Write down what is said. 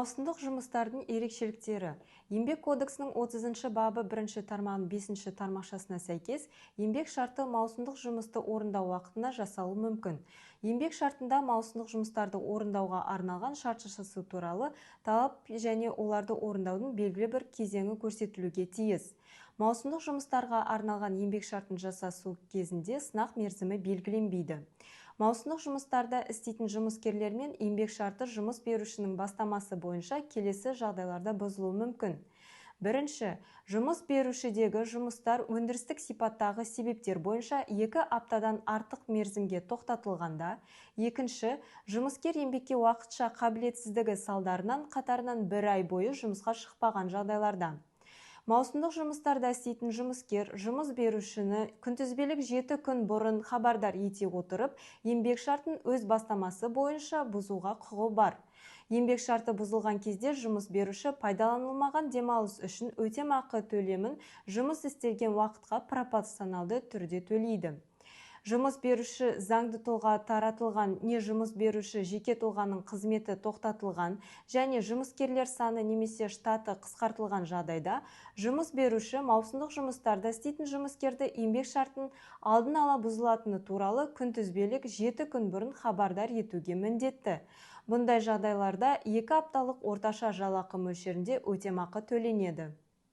Маусымдық жұмыстардың ерекшеліктері. Еңбек кодексінің 30 бабы 1 тармағының 5 тармақшасына сәйкес, еңбек шарты маусымдық жұмысты орындау уақытына жасалуы мүмкін. Еңбек шартында маусымдық жұмыстарды орындауға арналған шарт жасасу туралы талап және оларды орындаудың белгілі бір кезеңі көрсетілуге тиіс. Маусымдық жұмыстарға арналған еңбек шартын жасасу кезінде сынақ мерзімі белгіленбейді. Маусымдық жұмыстарда істейтін жұмыскерлер мен еңбек шарты жұмыс берушінің бастамасы бойынша келесі жағдайларда бұзылуы мүмкін. Бірінші, жұмыс берушідегі жұмыстар өндірістік сипаттағы себептер бойынша 2 аптадан артық мерзімге тоқтатылғанда. Екінші, жұмыскер еңбекке уақытша қабілетсіздігі салдарынан қатарынан 1 ай бойы жұмысқа шықпаған жағдайларда. Маусымдық жұмыстарда істейтін жұмыскер жұмыс берушіні күнтізбелік 7 күн бұрын хабардар ете отырып, еңбек шартын өз бастамасы бойынша бұзуға құқығы бар. Еңбек шарты бұзылған кезде жұмыс беруші пайдаланылмаған демалыс үшін өтемақы төлемін жұмыс істелген уақытқа пропорционалды түрде төлейді. Жұмыс беруші заңды тұлға таратылған не жұмыс беруші жеке тұлғаның қызметі тоқтатылған және жұмыскерлер саны немесе штаты қысқартылған жағдайда, жұмыс беруші маусымдық жұмыстарда істейтін жұмыскерді еңбек шартын алдын ала бұзылатыны туралы күнтізбелік 7 күн бұрын хабардар етуге міндетті. Бұндай жағдайларда 2 апталық орташа жалақы мөлшерінде өтемақы төленеді.